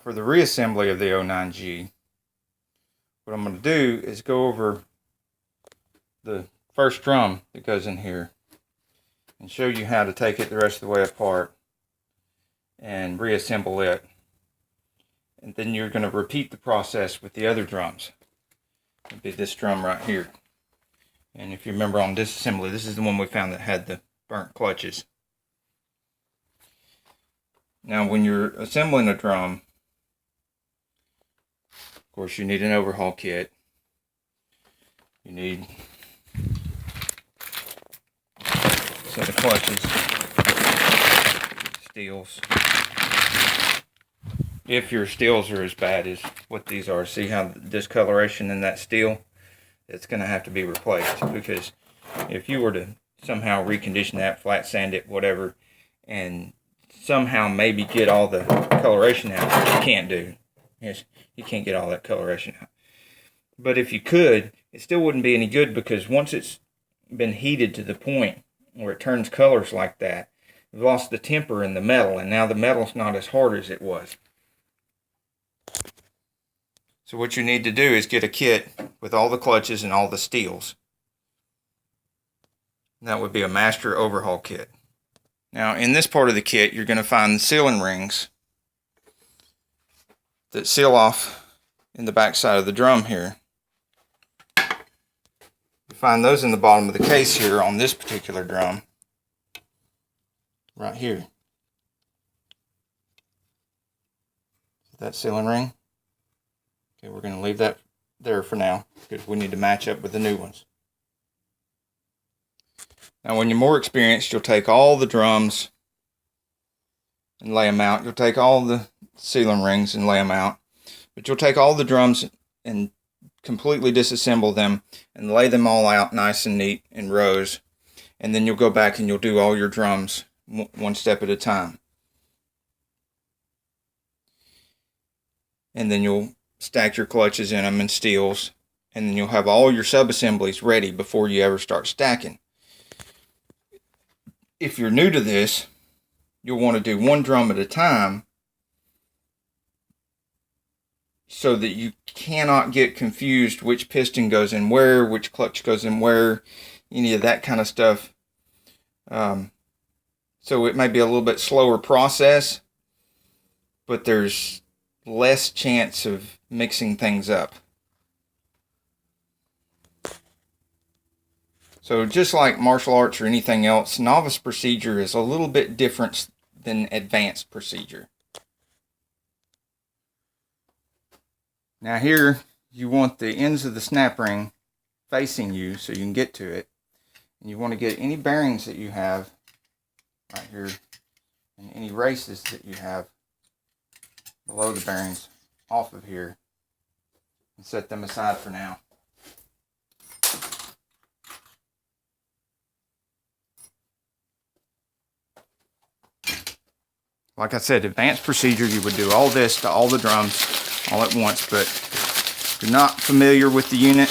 for the reassembly of the 09G, what I'm going to do is go over the first drum that goes in here and show you how to take it the rest of the way apart and reassemble it. And then you're going to repeat the process with the other drums. It'll be this drum right here. And if you remember on disassembly, this is the one we found that had the burnt clutches. Now when you're assembling a drum, of course you need an overhaul kit. You need a set of clutches, steels. If your steels are as bad as what these are, see how the discoloration in that steel? It's going to have to be replaced, because if you were to somehow recondition that, flat sand it, whatever, and somehow maybe get all the coloration out, which you can't do. Yes, you can't get all that coloration out. But if you could, it still wouldn't be any good, because once it's been heated to the point where it turns colors like that, you've lost the temper in the metal, and now the metal's not as hard as it was. So what you need to do is get a kit with all the clutches and all the steels. That would be a master overhaul kit. Now in this part of the kit, you're going to find the sealing rings that seal off in the back side of the drum here. You find those in the bottom of the case here on this particular drum, right here. That sealing ring. Okay, we're going to leave that there for now, because we need to match up with the new ones. Now when you're more experienced, you'll take all the drums and lay them out. You'll take all the sealing rings and lay them out. But you'll take all the drums and completely disassemble them and lay them all out nice and neat in rows. And then you'll go back and you'll do all your drums one step at a time. And then you'll stack your clutches in them and steels, and then you'll have all your sub-assemblies ready before you ever start stacking. If you're new to this, you'll want to do one drum at a time so that you cannot get confused which piston goes in where, which clutch goes in where, any of that kind of stuff. So it may be a little bit slower process, but there's less chance of mixing things up. So just like martial arts or anything else, novice procedure is a little bit different than advanced procedure. Now here you want the ends of the snap ring facing you so you can get to it. And you want to get any bearings that you have right here and any races that you have below the bearings off of here and set them aside for now. Like I said, advanced procedure, you would do all this to all the drums all at once, but if you're not familiar with the unit,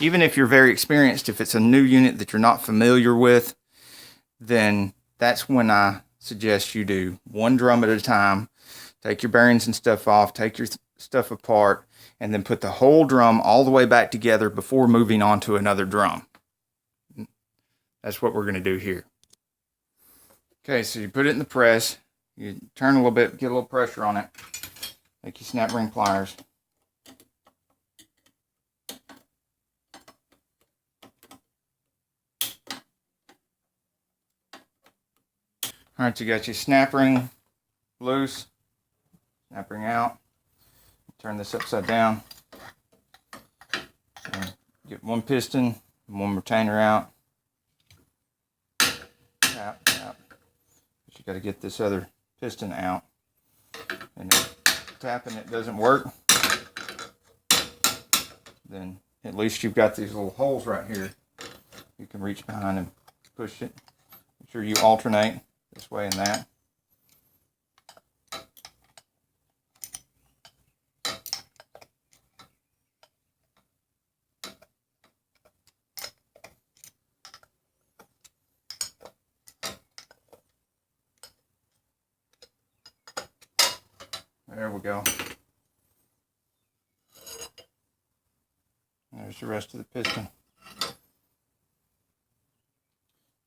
even if you're very experienced, if it's a new unit that you're not familiar with, then that's when I suggest you do one drum at a time. Take your bearings and stuff off, take your stuff apart, and then put the whole drum all the way back together before moving on to another drum. That's what we're going to do here. Okay, so you put it in the press, you turn a little bit, get a little pressure on it, take your snap ring pliers. Alright, you got your snap ring loose. Snap ring out. Turn this upside down. Get one piston, one retainer out. Tap, tap. But you got to get this other piston out. And if tapping it doesn't work, then at least you've got these little holes right here. You can reach behind and push it. Make sure you alternate this way and that. There we go. There's the rest of the piston.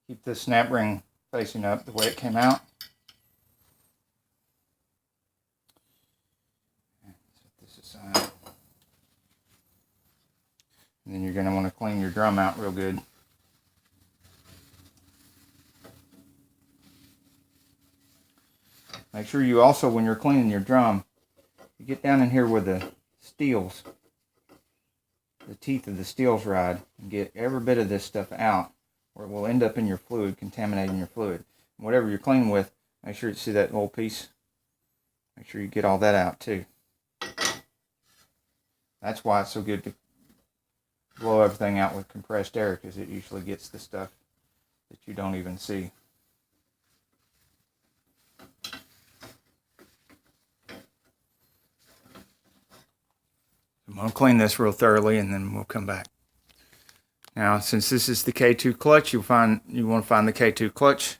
Keep the snap ring facing up the way it came out. Set this aside. And then you're going to want to clean your drum out real good. Make sure you also, when you're cleaning your drum, you get down in here where the steels, the teeth of the steels ride, and get every bit of this stuff out, or it will end up in your fluid, contaminating your fluid. And whatever you're cleaning with, make sure you see that little piece. Make sure you get all that out too. That's why it's so good to blow everything out with compressed air, because it usually gets the stuff that you don't even see. I'm going to clean this real thoroughly and then we'll come back. Now, since this is the K2 clutch, you want to find the K2 clutch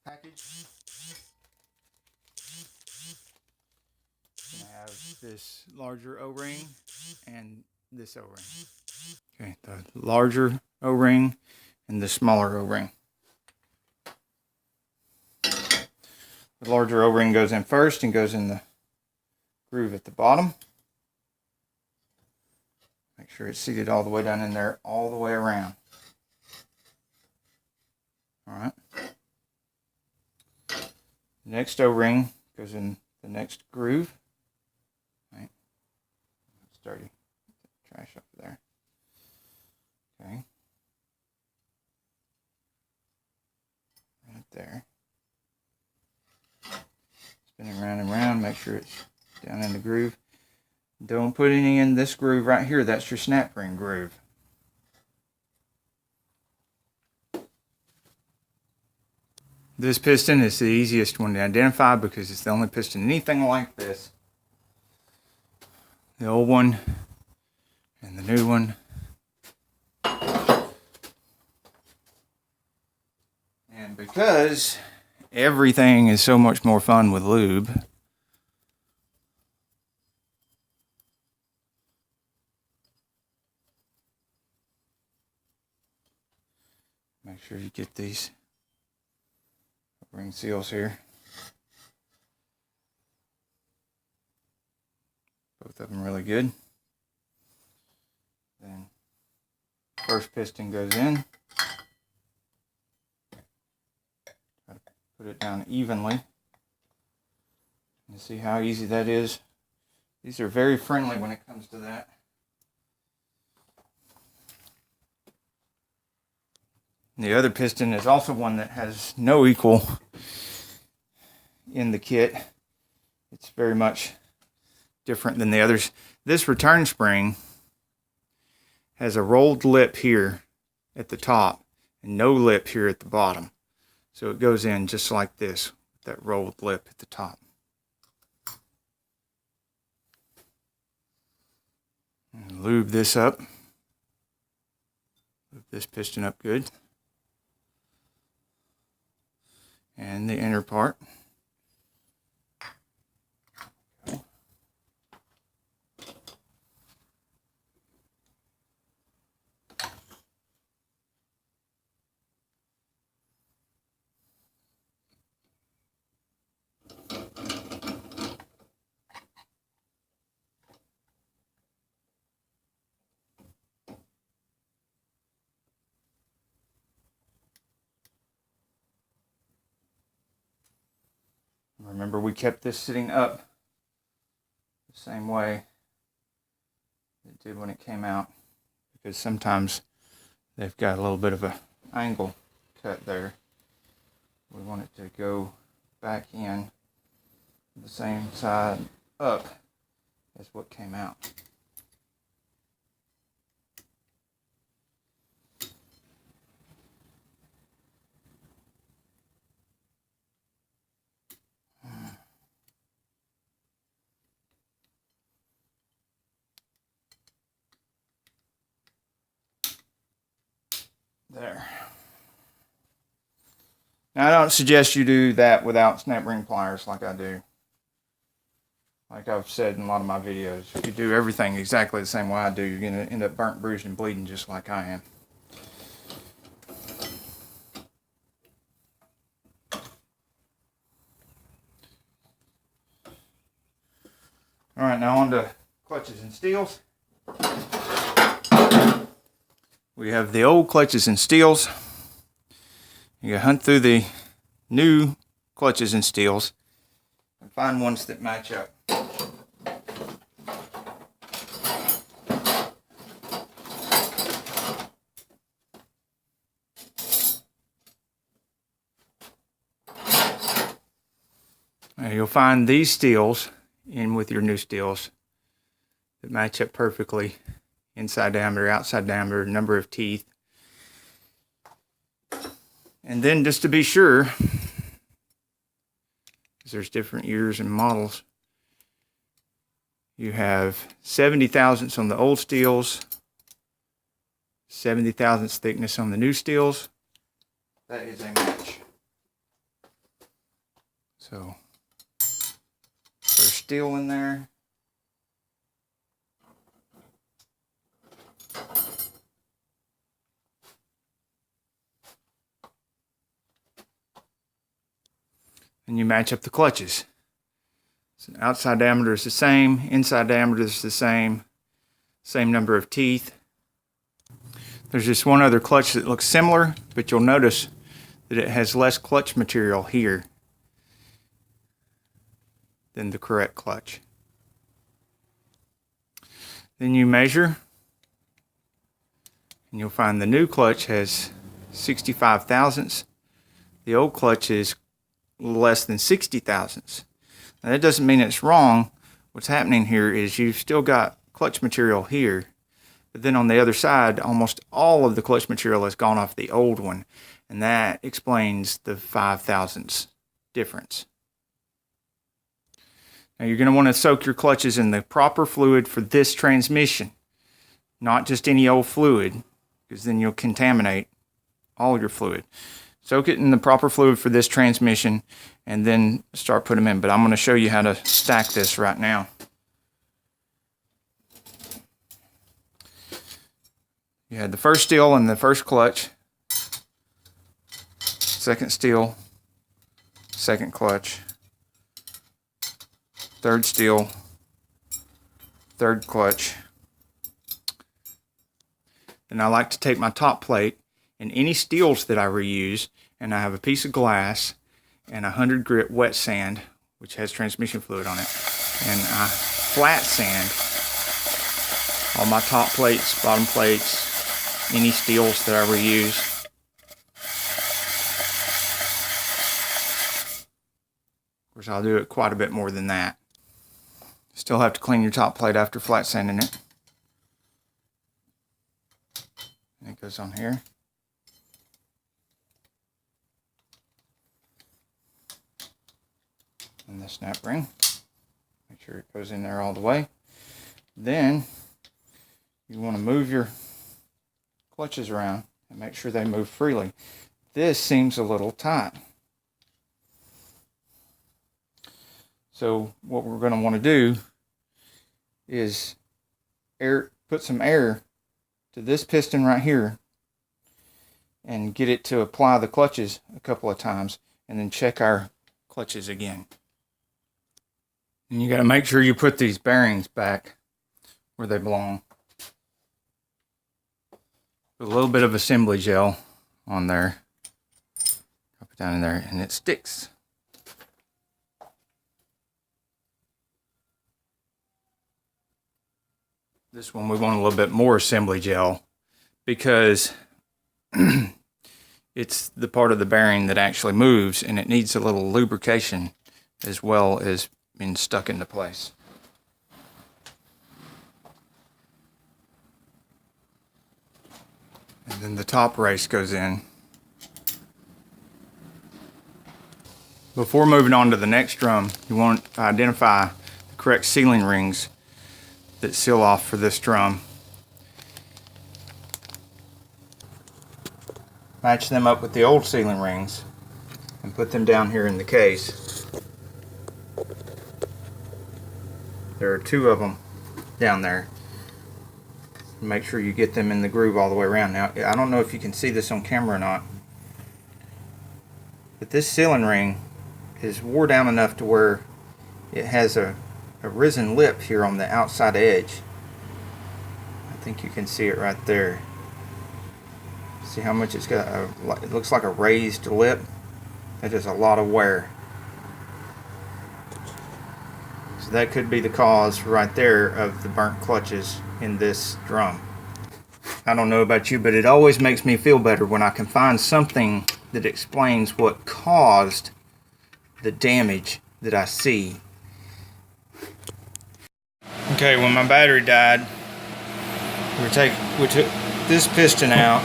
package. You have this larger O-ring and this O-ring. Okay, the larger O-ring and the smaller O-ring. The larger O-ring goes in first and goes in the groove at the bottom. Make sure it's seated all the way down in there, all the way around. Alright. The next O-ring goes in the next groove. Right. It's dirty. Trash up there. Okay. Right there. Spinning around and around, make sure it's down in the groove. Don't put any in this groove right here. That's your snap ring groove. This piston is the easiest one to identify because it's the only piston anything like this. The old one and the new one. And because everything is so much more fun with lube, make sure you get these ring seals here. Both of them really good. Then first piston goes in. Try to put it down evenly. You see how easy that is? These are very friendly when it comes to that. The other piston is also one that has no equal in the kit. It's very much different than the others. This return spring has a rolled lip here at the top and no lip here at the bottom. So it goes in just like this, with that rolled lip at the top. And lube this up. Lube this piston up good. And the inner part. Remember, we kept this sitting up the same way it did when it came out, because sometimes they've got a little bit of an angle cut there. We want it to go back in the same side up as what came out. There. Now, I don't suggest you do that without snap ring pliers like I do. Like I've said in a lot of my videos, if you do everything exactly the same way I do, you're going to end up burnt, bruised, and bleeding just like I am. Alright, now on to clutches and steels. We have the old clutches and steels. You gotta hunt through the new clutches and steels and find ones that match up. Now you'll find these steels in with your new steels that match up perfectly. Inside diameter, outside diameter, number of teeth. And then just to be sure, because there's different years and models, you have 70 thousandths on the old steels, 70 thousandths thickness on the new steels. That is a match. So, first steel in there. And you match up the clutches. So outside diameter is the same, inside diameter is the same number of teeth. There's just one other clutch that looks similar, but you'll notice that it has less clutch material here than the correct clutch. Then you measure, and you'll find the new clutch has 65 thousandths. The old clutch is less than 60 thousandths. Now that doesn't mean it's wrong. What's happening here is you've still got clutch material here, but then on the other side, almost all of the clutch material has gone off the old one, and that explains the 5 thousandths difference. Now you're going to want to soak your clutches in the proper fluid for this transmission, not just any old fluid, because then you'll contaminate all your fluid. Soak it in the proper fluid for this transmission and then start putting them in. But I'm going to show you how to stack this right now. You had the first steel in the first clutch, second steel, second clutch, third steel, third clutch. And I like to take my top plate and any steels that I reuse, and I have a piece of glass and 100 grit wet sand, which has transmission fluid on it, and I flat sand all my top plates, bottom plates, any steels that I reuse. Of course, I'll do it quite a bit more than that. Still have to clean your top plate after flat sanding it. And it goes on here. And the snap ring. Make sure it goes in there all the way. Then you want to move your clutches around and make sure they move freely. This seems a little tight. So what we're going to want to do is put some air to this piston right here and get it to apply the clutches a couple of times, and then check our clutches again. And you got to make sure you put these bearings back where they belong. Put a little bit of assembly gel on there. Drop it down in there and it sticks. This one we want a little bit more assembly gel because it's the part of the bearing that actually moves, and it needs a little lubrication as well as being stuck into place. And then the top race goes in. Before moving on to the next drum, you want to identify the correct sealing rings that seal off for this drum. Match them up with the old sealing rings and put them down here in the case. There are 2 of them down there. Make sure you get them in the groove all the way around. Now, I don't know if you can see this on camera or not, but this sealing ring is wore down enough to where it has a risen lip here on the outside edge. I think you can see it right there. See how much it's got? It looks like a raised lip. That is a lot of wear. So that could be the cause right there of the burnt clutches in this drum. I don't know about you, but it always makes me feel better when I can find something that explains what caused the damage that I see. Okay, when my battery died, we took this piston out,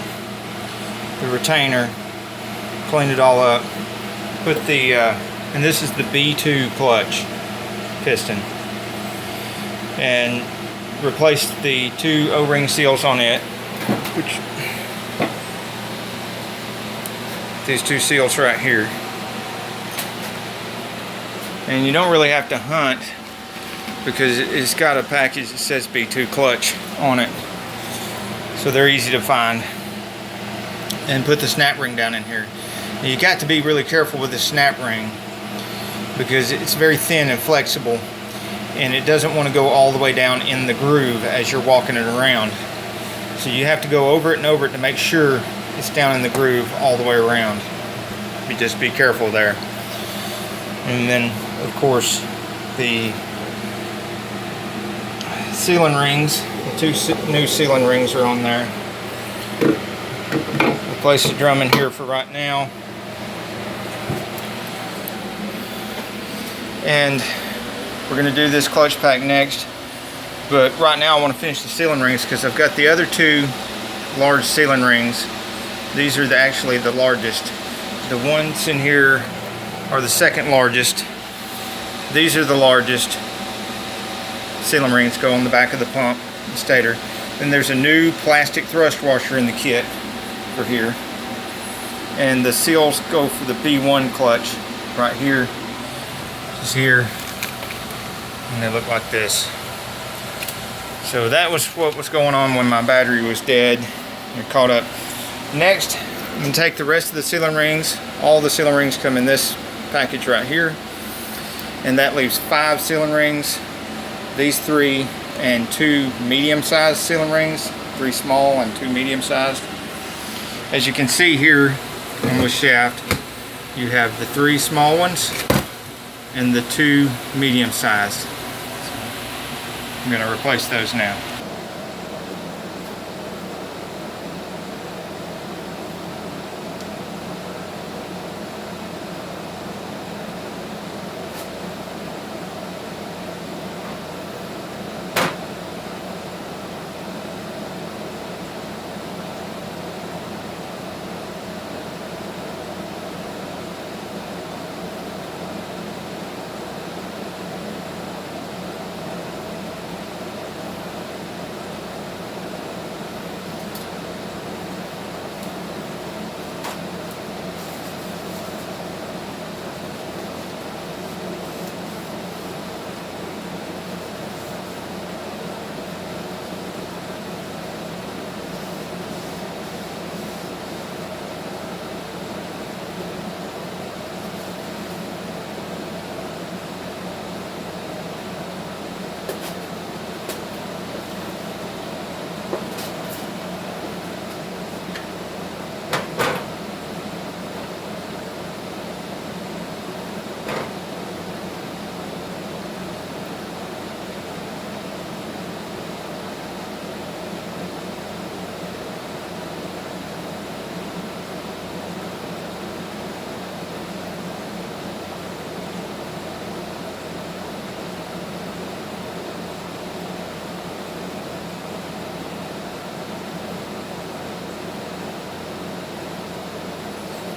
the retainer, cleaned it all up, put the, and this is the B2 clutch piston, and replaced the 2 O-ring seals on it, which these 2 seals right here. And you don't really have to hunt because it's got a package that says B2 clutch on it, so they're easy to find. And put the snap ring down in here. Now, you got to be really careful with the snap ring because it's very thin and flexible, and it doesn't want to go all the way down in the groove as you're walking it around. So you have to go over it and over it to make sure it's down in the groove all the way around. You just be careful there. And then, of course, the sealing rings, the 2 new sealing rings are on there. Place the drum in here for right now. And we're going to do this clutch pack next. But right now I want to finish the sealing rings because I've got the other 2 large sealing rings. These are actually the largest. The ones in here are the 2nd largest. These are the largest. Sealing rings go on the back of the pump, the stator. Then there's a new plastic thrust washer in the kit for here, and the seals go for the B1 clutch right here, just here, and they look like this. So that was what was going on when my battery was dead. You're caught up. Next, I'm going to take the rest of the sealing rings. All the sealing rings come in this package right here, and that leaves 5 sealing rings, these 3, and 2 medium-sized sealing rings, 3 small and 2 medium-sized. As you can see here on the shaft, you have the 3 small ones and the 2 medium-sized. I'm going to replace those now.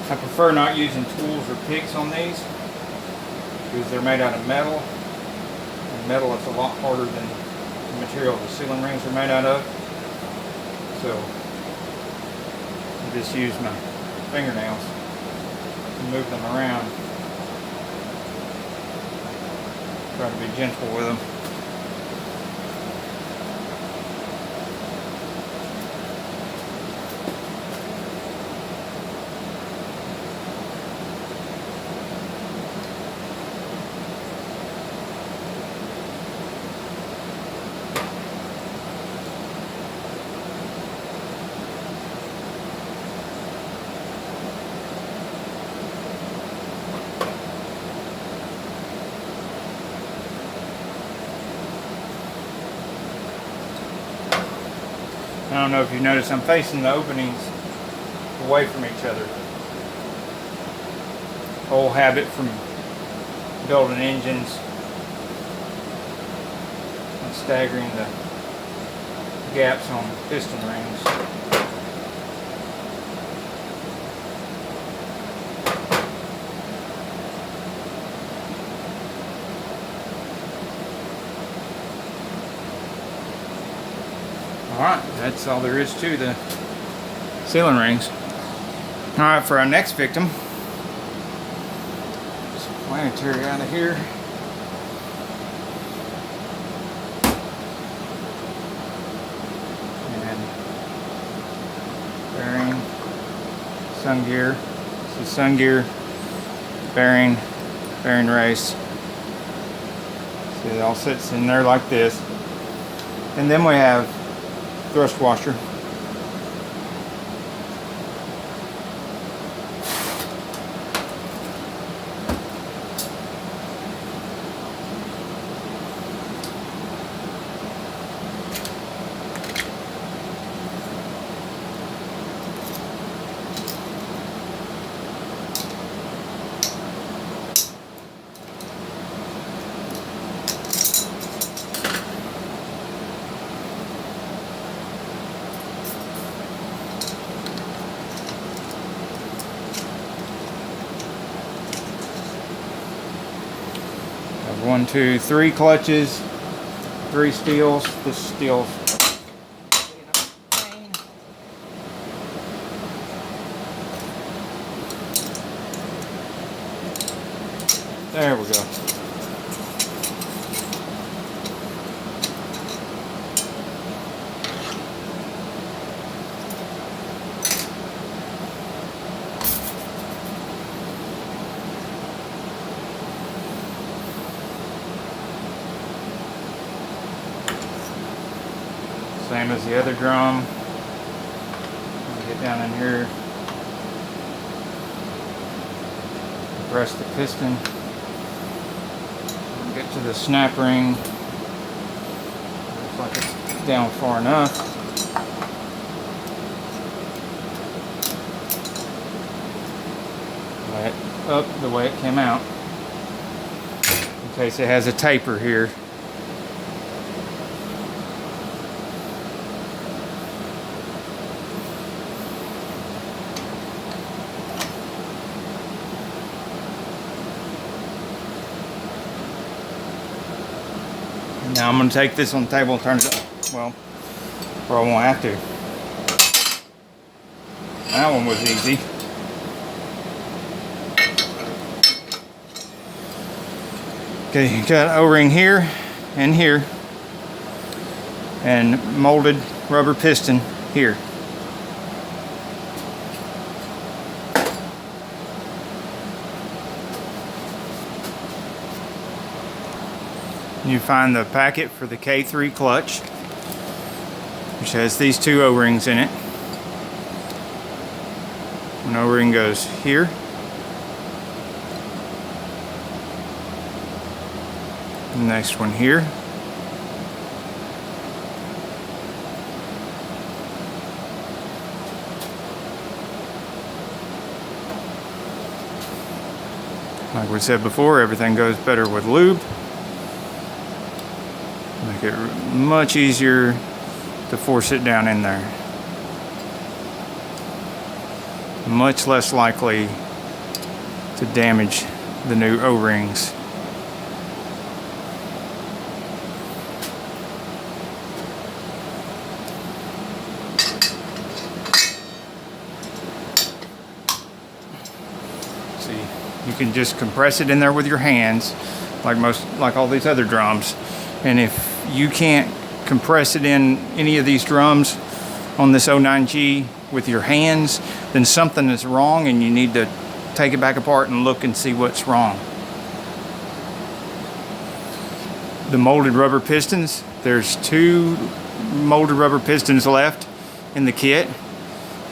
I prefer not using tools or picks on these because they're made out of metal, and metal is a lot harder than the material the sealing rings are made out of. So I just use my fingernails and move them around. Try to be gentle with them. I don't know if you notice, I'm facing the openings away from each other. Old habit from building engines and staggering the gaps on piston rings. Alright, that's all there is to the sealing rings. Alright, for our next victim, just planetary out of here. And bearing, sun gear. This is sun gear, bearing race. See, it all sits in there like this. And then we have thrust washer. One, two, three clutches, 3 steels. This steel's there we go. Same as the other drum. Get down in here, press the piston, get to the snap ring. Looks like it's down far enough. Lay it up the way it came out, in case it has a taper here. Now I'm going to take this on the table and turn it up. Well, or I won't have to. That one was easy. Okay, you got O-ring here and here, and molded rubber piston here. You find the packet for the K3 clutch, which has these 2 O-rings in it. One O-ring goes here. The next one here. Like we said before, everything goes better with lube. Make it much easier to force it down in there. Much less likely to damage the new O-rings. See, you can just compress it in there with your hands, like all these other drums. And if you can't compress it in any of these drums on this 09G with your hands, then something is wrong and you need to take it back apart and look and see what's wrong. The molded rubber pistons, there's 2 molded rubber pistons left in the kit,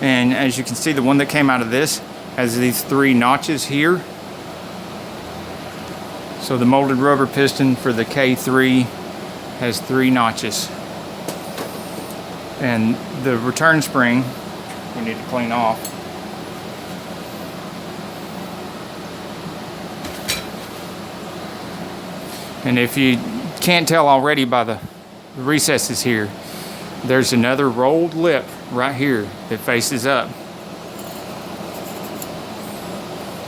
and as you can see, the one that came out of this has these 3 notches here. So the molded rubber piston for the K3 has 3 notches. And the return spring we need to clean off. And if you can't tell already by the recesses here, there's another rolled lip right here that faces up,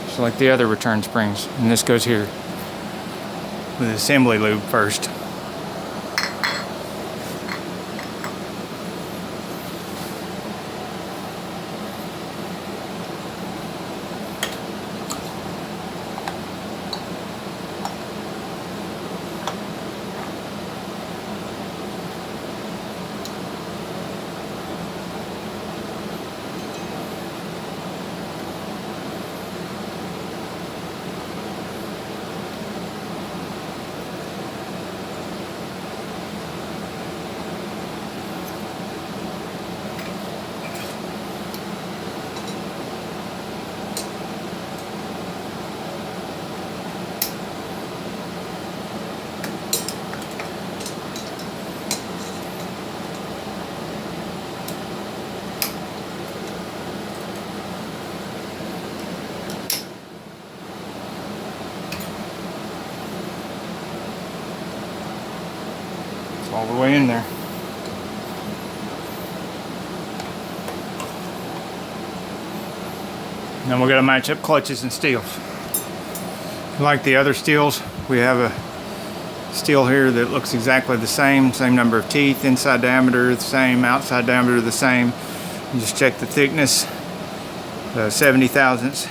just like the other return springs. And this goes here with assembly lube first. All the way in there. Then we're going to match up clutches and steels. Like the other steels, we have a steel here that looks exactly the same number of teeth, inside diameter the same, outside diameter the same. You just check the thickness, 70 thousandths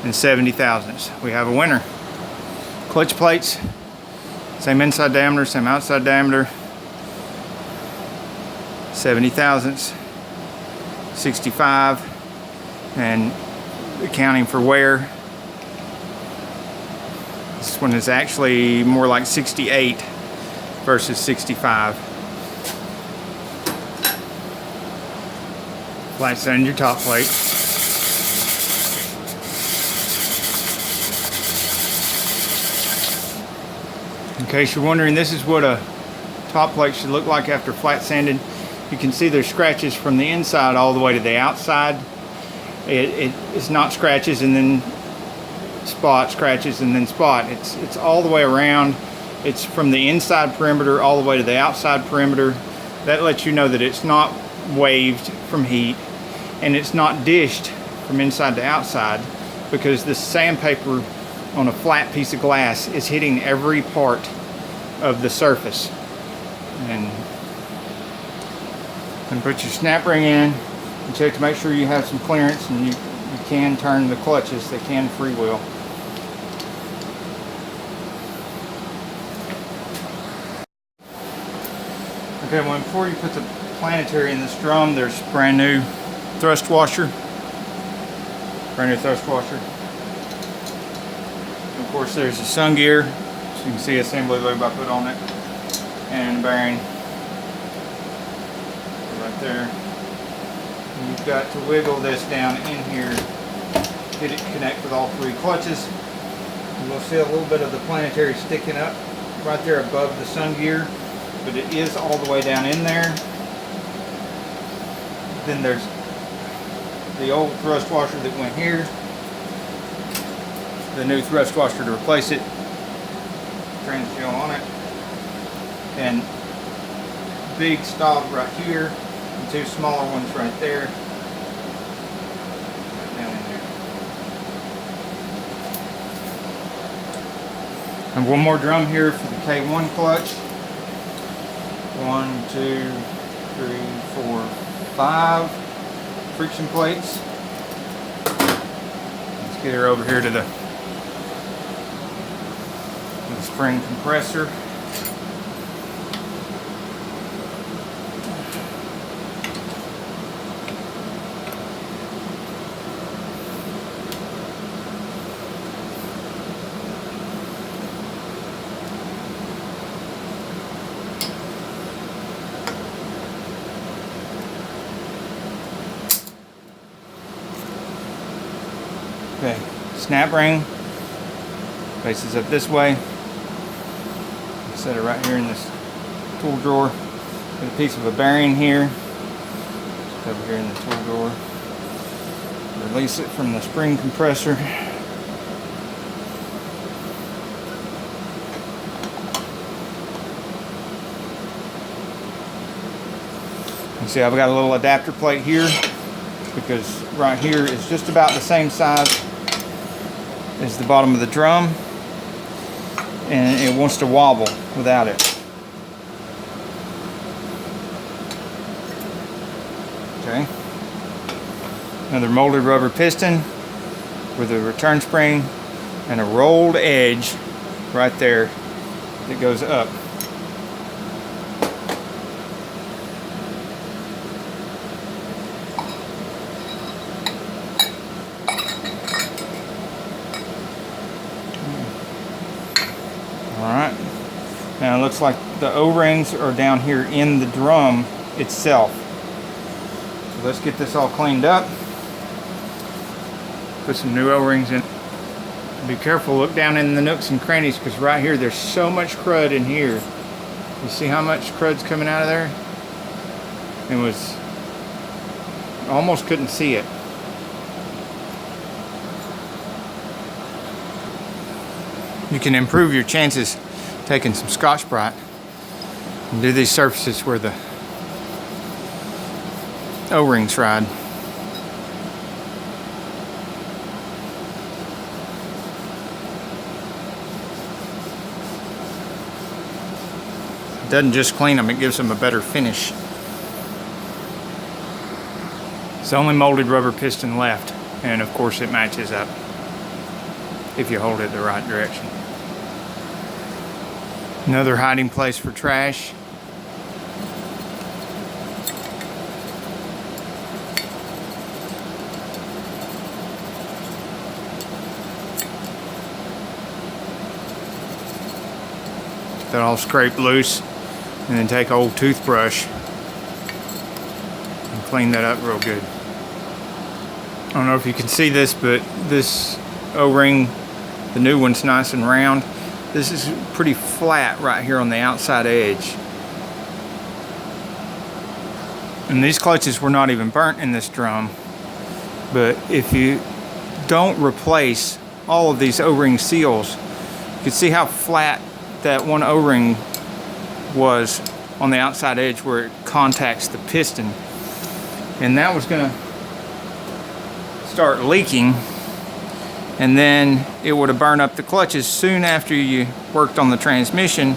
and 70 thousandths. We have a winner. Clutch plates, same inside diameter, same outside diameter. 70 thousandths, 65, and accounting for wear, this one is actually more like 68 versus 65. Flat sand your top plate. In case you're wondering, this is what a top plate should look like after flat sanded. You can see there's scratches from the inside all the way to the outside. It's not scratches and then spot, scratches and then spot. It's all the way around. It's from the inside perimeter all the way to the outside perimeter. That lets you know that it's not waved from heat and it's not dished from inside to outside, because the sandpaper on a flat piece of glass is hitting every part of the surface. And put your snap ring in and check to make sure you have some clearance, and you can turn the clutches. They can freewheel. Okay, well, before you put the planetary in this drum, there's brand new thrust washer. Brand new thrust washer. And of course, there's a sun gear, so you can see assembly lube I put on it, and bearing right there. And you've got to wiggle this down in here, get it to connect with all three clutches. And we'll see a little bit of the planetary sticking up right there above the sun gear, but it is all the way down in there. Then there's the old thrust washer that went here, the new thrust washer to replace it, transgel on it, and big stop right here, and two smaller ones right there, right down in there. And one more drum here for the K1 clutch. 1, 2, 3, 4, 5 friction plates. Let's get her over here to the spring compressor. Okay, snap ring faces up this way. Set it right here in this tool drawer. Got a piece of a bearing here. over here in the tool drawer. Release it from the spring compressor. You see, I've got a little adapter plate here because right here is just about the same size as the bottom of the drum, and it wants to wobble without it. Okay. Another molded rubber piston with a return spring and a rolled edge right there that goes up. Alright, now it looks like the O-rings are down here in the drum itself. So let's get this all cleaned up. Put some new O-rings in. Be careful, look down in the nooks and crannies, because right here there's so much crud in here. You see how much crud's coming out of there? It was, almost couldn't see it. You can improve your chances taking some Scotch-Brite and do these surfaces where the O-rings ride. It doesn't just clean them, it gives them a better finish. It's the only molded rubber piston left, and of course it matches up if you hold it the right direction. Another hiding place for trash. Get that all scraped loose, and then take an old toothbrush and clean that up real good. I don't know if you can see this, but this O-ring, the new one's nice and round. This is pretty flat right here on the outside edge. And these clutches were not even burnt in this drum. But if you don't replace all of these O-ring seals, you can see how flat that one O-ring was on the outside edge where it contacts the piston. And that was gonna start leaking, and then it would have burned up the clutches soon after you worked on the transmission.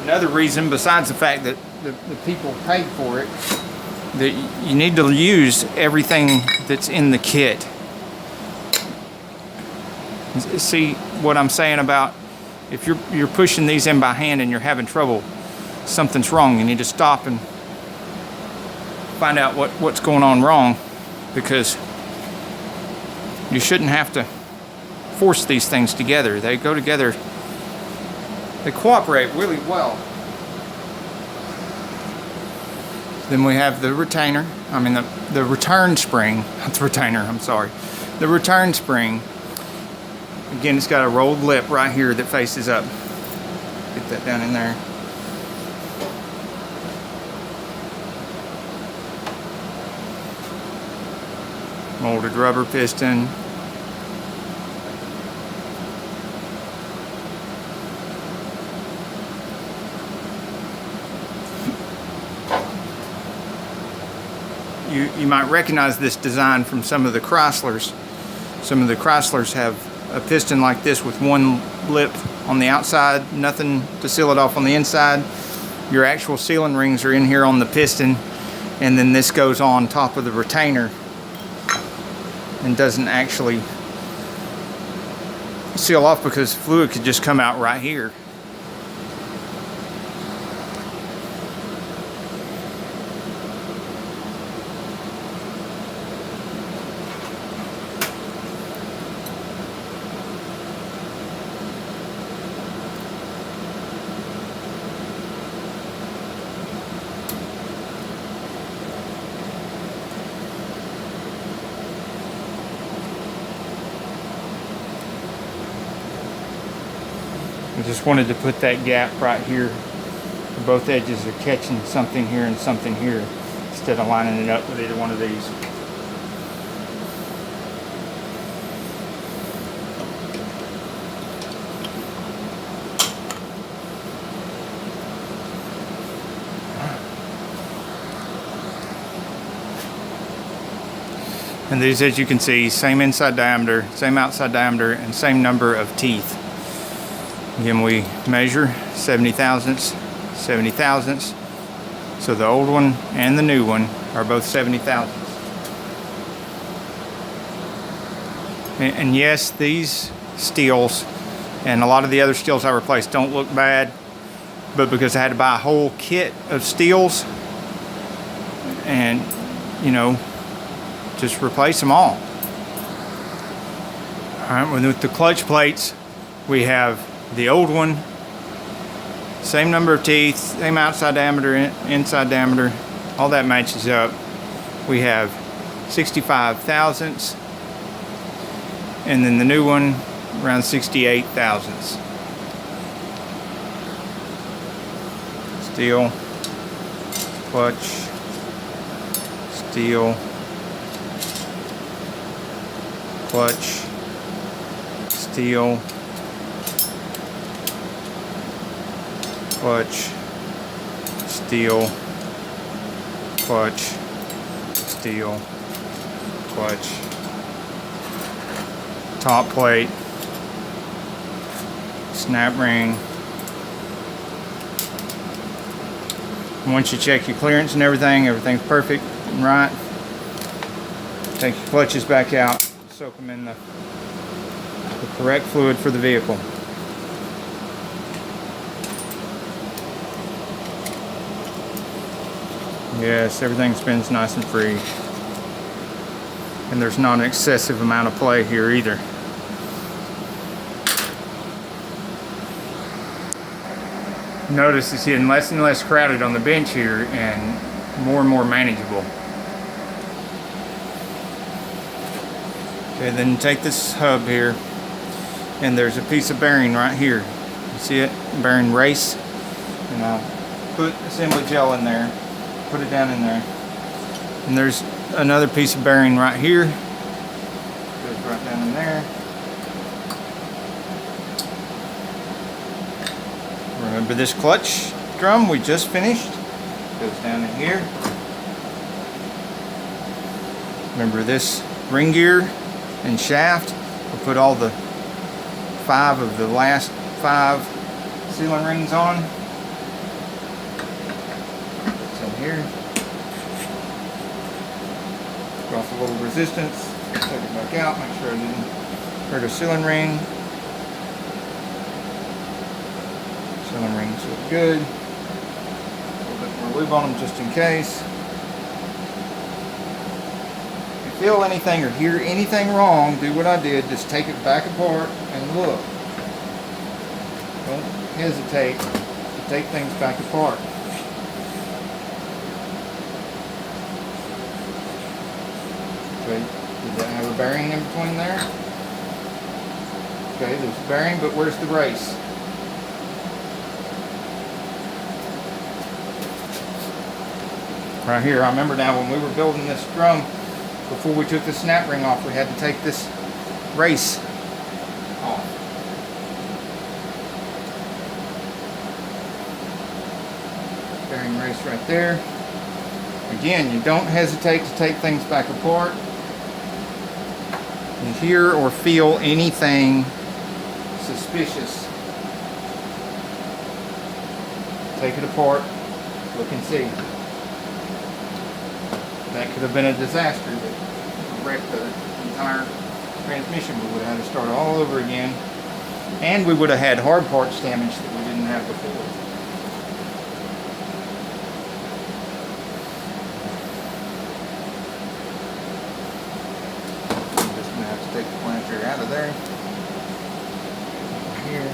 Another reason, besides the fact that the people paid for it, that you need to use everything that's in the kit. See what I'm saying about if you're pushing these in by hand and you're having trouble, something's wrong. You need to stop and find out what's going on wrong, because you shouldn't have to force these things together. They go together, they cooperate really well. Then we have the retainer, the return spring, not the retainer, I'm sorry. The return spring, again, it's got a rolled lip right here that faces up. Get that down in there. Molded rubber piston. You might recognize this design from some of the Chryslers. Some of the Chryslers have a piston like this with one lip on the outside, nothing to seal it off on the inside. Your actual sealing rings are in here on the piston, and then this goes on top of the retainer and doesn't actually seal off because fluid could just come out right here. I just wanted to put that gap right here Both edges are catching something here and something here instead of lining it up with either one of these. And these, as you can see, same inside diameter, same outside diameter, and same number of teeth. Again, we measure 70 thousandths, 70 thousandths. So the old one and the new one are both 70 thousandths. And yes, these steels and a lot of the other steels I replaced don't look bad, but because I had to buy a whole kit of steels and, you know, just replace them all. Alright, with the clutch plates, we have the old one, same number of teeth, same outside diameter, inside diameter, all that matches up. We have 65 thousandths, and then the new one around 68 thousandths. Steel, clutch, steel, clutch, steel, clutch, steel, clutch, steel, clutch, top plate, snap ring. Once you check your clearance and everything's perfect and right. Take your clutches back out, soak them in the correct fluid for the vehicle. Yes, everything spins nice and free. And there's not an excessive amount of play here either. Notice it's getting less and less crowded on the bench here and more manageable. Okay, then take this hub here, and there's a piece of bearing right here. You see it? Bearing race. And I'll put assembly gel in there, put it down in there. And there's another piece of bearing right here. Goes right down in there. Remember this clutch drum we just finished? Goes down in here. Remember this ring gear and shaft? We'll put all the 5 of the last 5 sealing rings on. It's in here. Off a little resistance. Take it back out. Make sure I didn't hurt a sealing ring. Sealing rings look good. A little bit more lube on them just in case. If you feel anything or hear anything wrong, do what I did. Just take it back apart and look. Don't hesitate to take things back apart. Okay, did that have a bearing in between there? Okay, there's a bearing, but where's the race? Right here. I remember now when we were building this drum, before we took the snap ring off, we had to take this race off. Bearing race right there. Again, you don't hesitate to take things back apart. You hear or feel anything suspicious, take it apart, look and see. That could have been a disaster that wrecked the entire transmission. We would have had to start all over again, and we would have had hard parts damage that we didn't have before. I'm just going to have to take the plunger out of there. Here.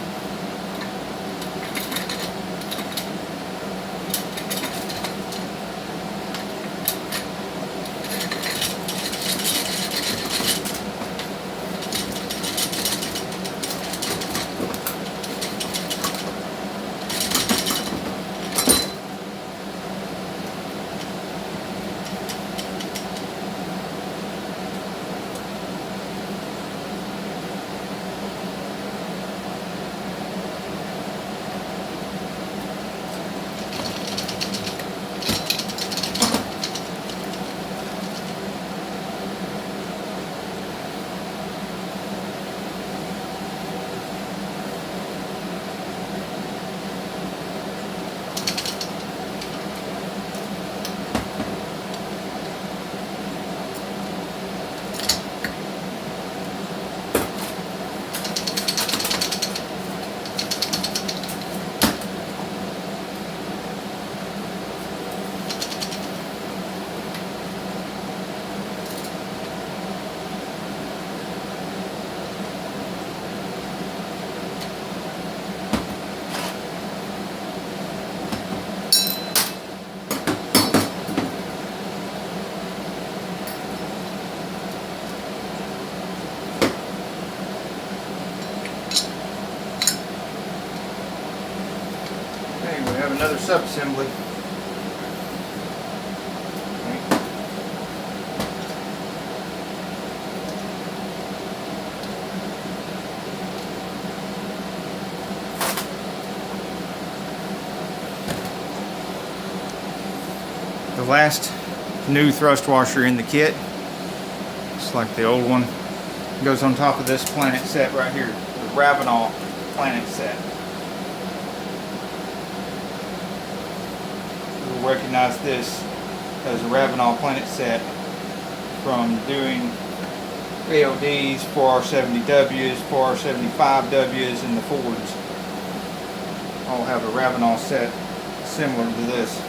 have another sub-assembly. The last new thrust washer in the kit, just like the old one, goes on top of this planet set right here, the Ravenol planet set. You'll recognize this as a Ravenol planet set from doing AODs, 4R70Ws, 4R75Ws, and the Fords. All have a Ravenol set similar to this.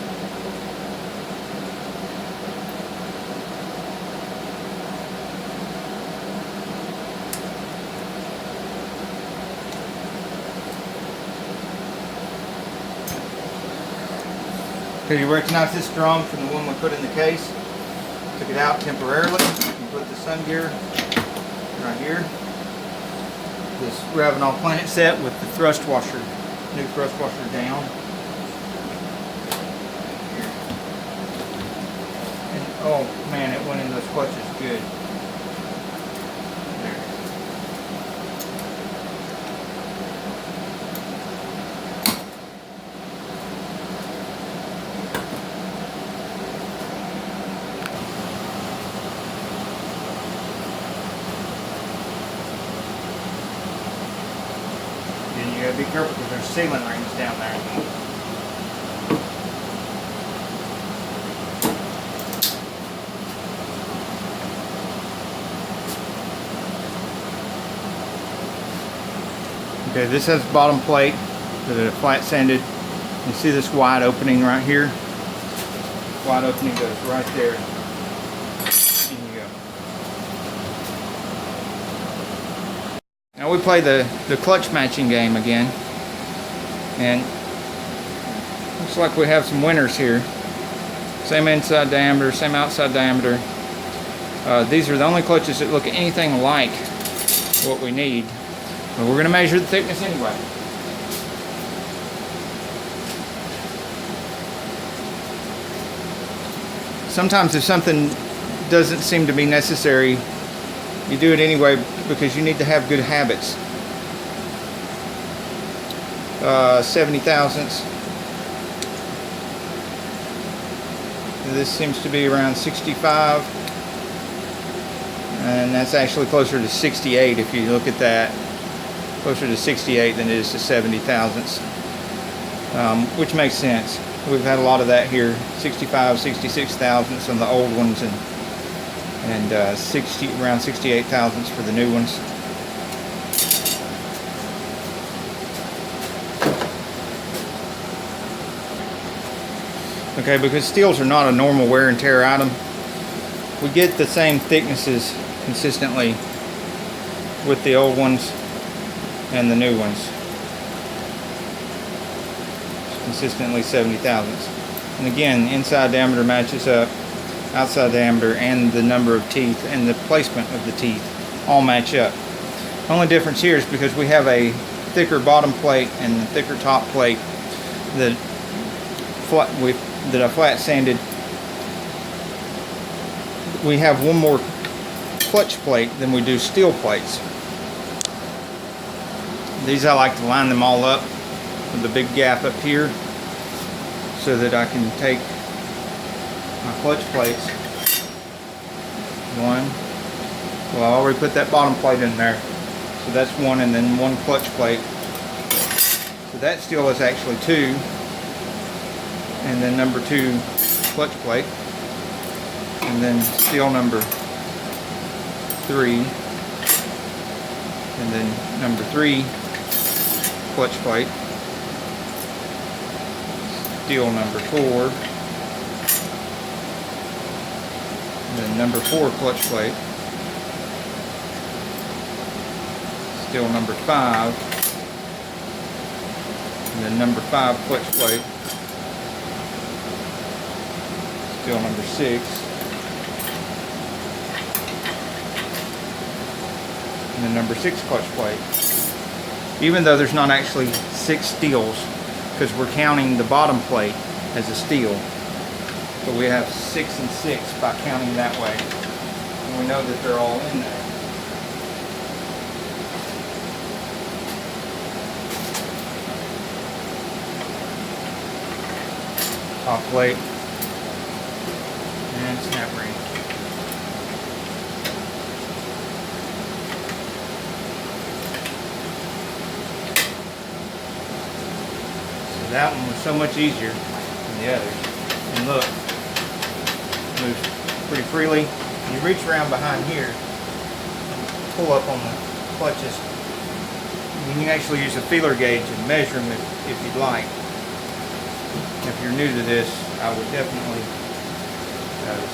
Okay, you recognize this drum from the one we put in the case. Took it out temporarily. You put the sun gear right here. This Ravenol planet set with the thrust washer, new thrust washer down. And oh man, it went in those clutches good. You gotta be careful because there's sealing rings down there. Okay, this has bottom plate that are flat sanded. You see this wide opening right here? Wide opening goes right there. In you go. Now we play the clutch matching game again, and looks like we have some winners here. Same inside diameter, same outside diameter. These are the only clutches that look anything like what we need, but we're going to measure the thickness anyway. Sometimes if something doesn't seem to be necessary, you do it anyway because you need to have good habits. 70 thousandths. This seems to be around 65, and that's actually closer to 68 if you look at that. Closer to 68 than it is to 70 thousandths, which makes sense. We've had a lot of that here, 65, 66 thousandths on the old ones, and around 68 thousandths for the new ones. Okay, because steels are not a normal wear and tear item, we get the same thicknesses consistently with the old ones and the new ones. Consistently 70 thousandths. And again, inside diameter matches up, outside diameter and the number of teeth and the placement of the teeth all match up. Only difference here is because we have a thicker bottom plate and a thicker top plate that I flat sanded. We have one more clutch plate than we do steel plates. These I like to line them all up with the big gap up here so that I can take my clutch plates. One. Well, I already put that bottom plate in there. So that's one, and then one clutch plate. So that steel is actually two. And then number two clutch plate. And then steel number three. And then number three clutch plate. Steel number four. And then number four clutch plate. Steel number five. And then number five clutch plate. Steel number six. And then number six clutch plate. Even though there's not actually six steels, because we're counting the bottom plate as a steel. So we have 6 and 6 by counting that way. And we know that they're all in there. Top plate and snap ring. So that one was so much easier than the others. And look, moves pretty freely. You reach around behind here, pull up on the clutches. You can actually use a feeler gauge and measure them if you'd like. If you're new to this, I would definitely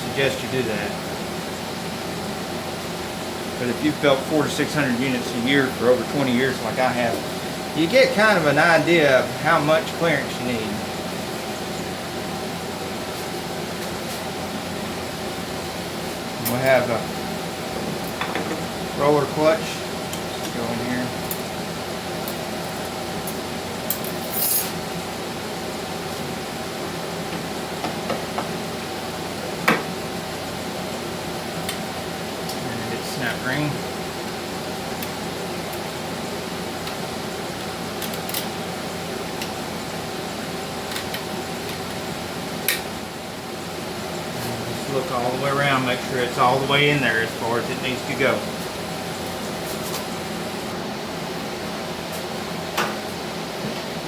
suggest you do that. But if you've built 400 to 600 units a year for over 20 years like I have, you get kind of an idea of how much clearance you need. We have a roller clutch. Let's go in here. Snap ring. Just look all the way around, make sure it's all the way in there as far as it needs to go.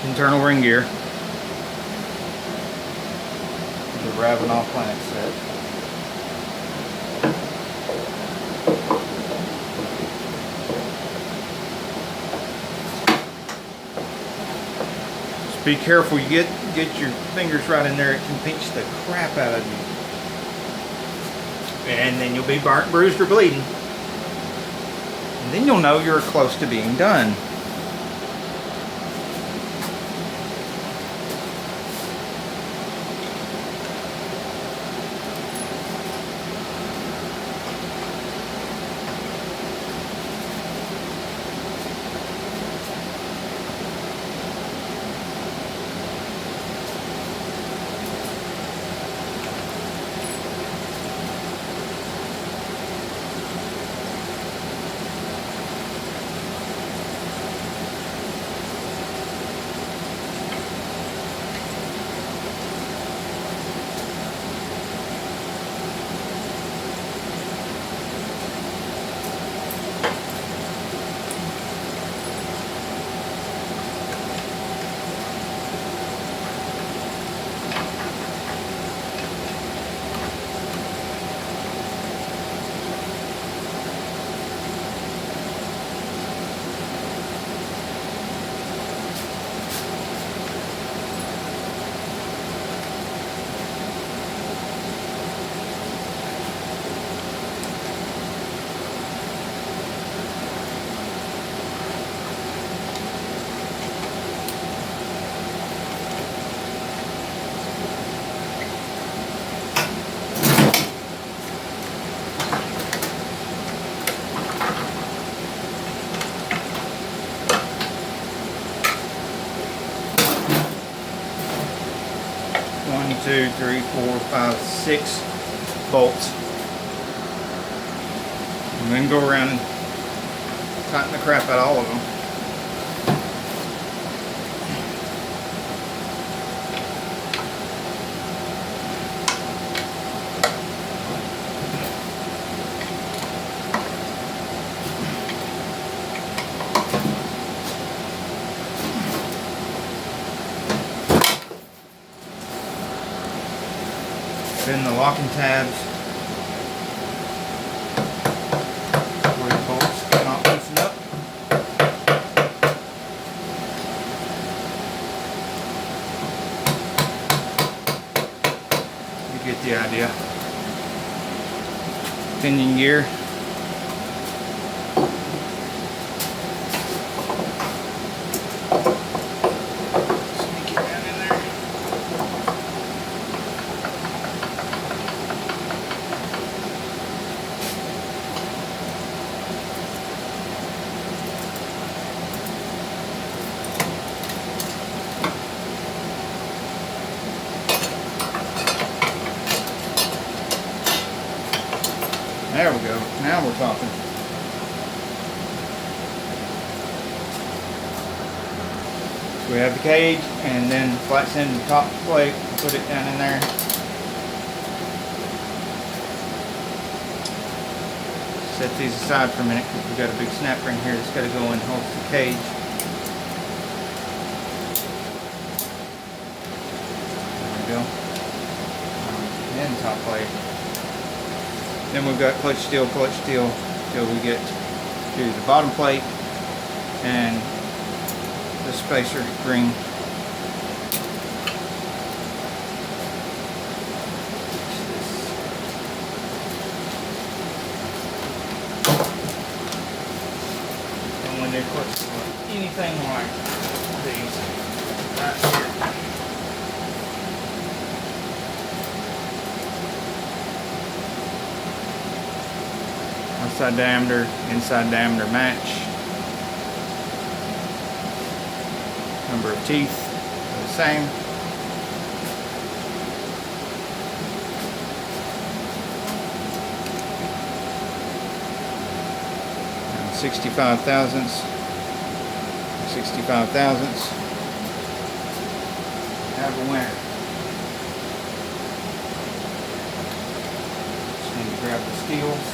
Internal ring gear. The Ravenel planet set. Be careful, you get your fingers right in there, it can pinch the crap out of you. And then you'll be burnt, bruised, or bleeding. And then you'll know you're close to being done. Two, three, four, five, 6 bolts. And then go around and tighten the crap out of all of them. Spin the locking tabs where the bolts cannot loosen up. You get the idea. Pinion gear. Now we're talking. So we have the cage, and then flat sand the top plate, put it down in there. Set these aside for a minute because we've got a big snap ring here that's got to go in hold the cage. There we go. And then top plate. Then we've got clutch steel till we get to the bottom plate and the spacer ring. And when they're clutch anything like these right here. Outside diameter, inside diameter match. Number of teeth are the same. And 65 thousandths. 65 thousandths. Have a winner. Just need to grab the steels.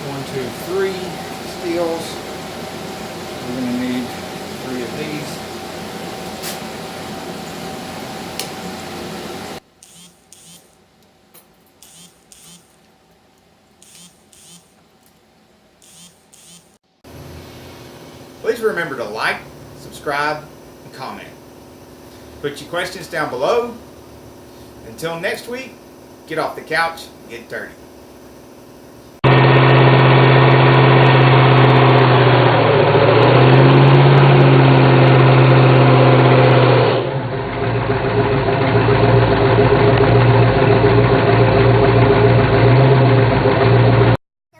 1, 2, 3 steels. We're going to need 3 of these. Please remember to like, subscribe, and comment. Put your questions down below. Until next week, get off the couch and get dirty.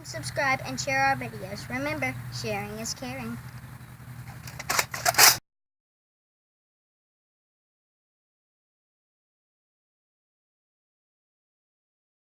Subscribe and share our videos. Remember, sharing is caring.